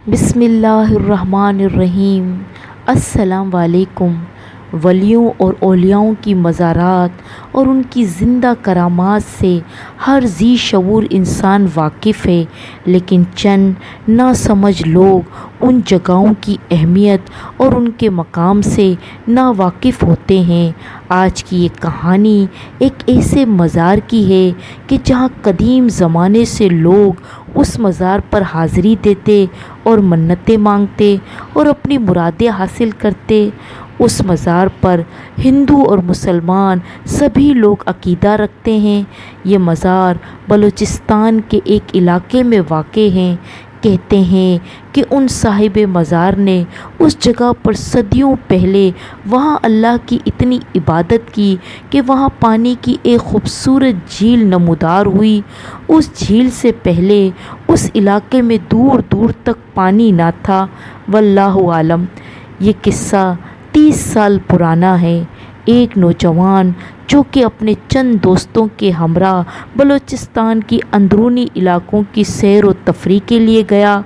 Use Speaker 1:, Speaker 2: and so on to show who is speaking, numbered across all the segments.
Speaker 1: بسم اللہ الرحمن الرحیم۔ السلام علیکم۔ ولیوں اور اولیاؤں کی مزارات اور ان کی زندہ کرامات سے ہر ذی شعور انسان واقف ہے، لیکن چند ناسمجھ لوگ ان جگہوں کی اہمیت اور ان کے مقام سے ناواقف ہوتے ہیں۔ آج کی یہ کہانی ایک ایسے مزار کی ہے کہ جہاں قدیم زمانے سے لوگ اس مزار پر حاضری دیتے اور منتیں مانگتے اور اپنی مرادیں حاصل کرتے۔ اس مزار پر ہندو اور مسلمان سبھی لوگ عقیدہ رکھتے ہیں۔ یہ مزار بلوچستان کے ایک علاقے میں واقع ہے۔ کہتے ہیں کہ ان صاحب مزار نے اس جگہ پر صدیوں پہلے وہاں اللہ کی اتنی عبادت کی کہ وہاں پانی کی ایک خوبصورت جھیل نمودار ہوئی۔ اس جھیل سے پہلے اس علاقے میں دور دور تک پانی نہ تھا۔ واللہ عالم۔ یہ قصہ 30 سال پرانا ہے۔ ایک نوجوان جو کہ اپنے چند دوستوں کے ہمراہ بلوچستان کی اندرونی علاقوں کی سیر و تفریح کے لیے گیا۔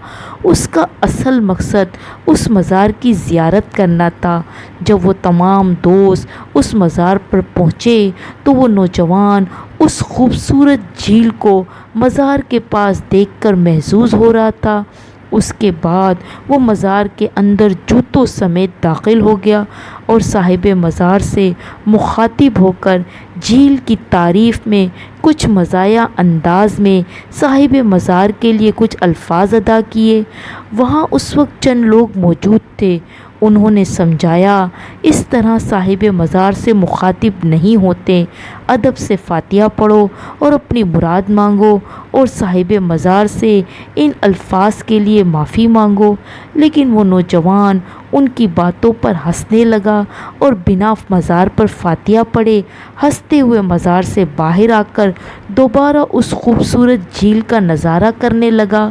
Speaker 1: اس کا اصل مقصد اس مزار کی زیارت کرنا تھا۔ جب وہ تمام دوست اس مزار پر پہنچے تو وہ نوجوان اس خوبصورت جھیل کو مزار کے پاس دیکھ کر محظوظ ہو رہا تھا۔ اس کے بعد وہ مزار کے اندر جوتوں سمیت داخل ہو گیا اور صاحب مزار سے مخاطب ہو کر جھیل کی تعریف میں کچھ مزاحیہ انداز میں صاحب مزار کے لیے کچھ الفاظ ادا کیے۔ وہاں اس وقت چند لوگ موجود تھے۔ انہوں نے سمجھایا، اس طرح صاحب مزار سے مخاطب نہیں ہوتے، ادب سے فاتحہ پڑھو اور اپنی مراد مانگو اور صاحب مزار سے ان الفاظ کے لیے معافی مانگو۔ لیکن وہ نوجوان ان کی باتوں پر ہنسنے لگا اور بنا مزار پر فاتحہ پڑھے ہنستے ہوئے مزار سے باہر آ کر دوبارہ اس خوبصورت جھیل کا نظارہ کرنے لگا۔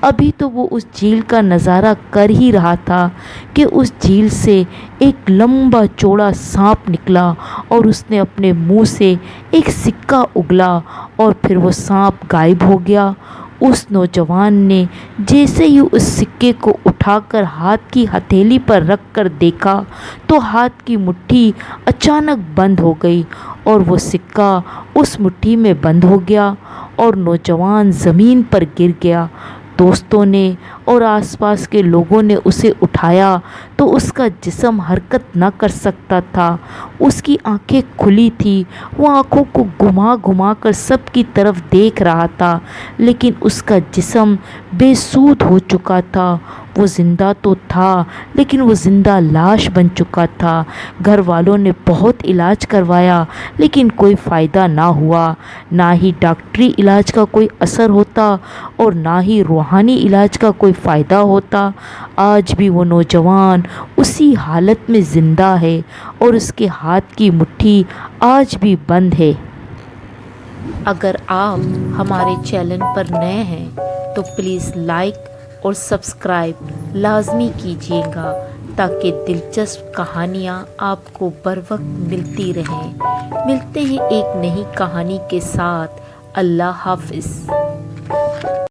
Speaker 1: ابھی تو وہ اس جھیل کا نظارہ کر ہی رہا تھا کہ اس جھیل سے ایک لمبا چوڑا سانپ نکلا اور اس نے اپنے منہ سے ایک سکہ اگلا اور پھر وہ سانپ غائب ہو گیا۔ اس نوجوان نے جیسے ہی اس سکے کو اٹھا کر ہاتھ کی ہتھیلی پر رکھ کر دیکھا تو ہاتھ کی مٹھی اچانک بند ہو گئی اور وہ سکہ اس مٹھی میں بند ہو گیا اور نوجوان زمین پر گر گیا۔ دوستوں نے اور آس پاس کے لوگوں نے اسے اٹھایا تو اس کا جسم حرکت نہ کر سکتا تھا۔ اس کی آنکھیں کھلی تھیں۔ وہ آنکھوں کو گھما گھما کر سب کی طرف دیکھ رہا تھا، لیکن اس کا جسم بے سود ہو چکا تھا۔ وہ زندہ تو تھا لیکن وہ زندہ لاش بن چکا تھا۔ گھر والوں نے بہت علاج کروایا لیکن کوئی فائدہ نہ ہوا۔ نہ ہی ڈاکٹری علاج کا کوئی اثر ہوتا اور نہ ہی روحانی علاج کا کوئی فائدہ ہوتا۔ آج بھی وہ نوجوان اسی حالت میں زندہ ہے اور اس کے ہاتھ کی مٹھی آج بھی بند ہے۔ اگر آپ ہمارے چینل پر نئے ہیں تو پلیز لائک اور سبسکرائب لازمی کیجیے گا تاکہ دلچسپ کہانیاں آپ کو بر وقت ملتی رہیں۔ ملتے ہیں ایک نئی کہانی کے ساتھ۔ اللہ حافظ۔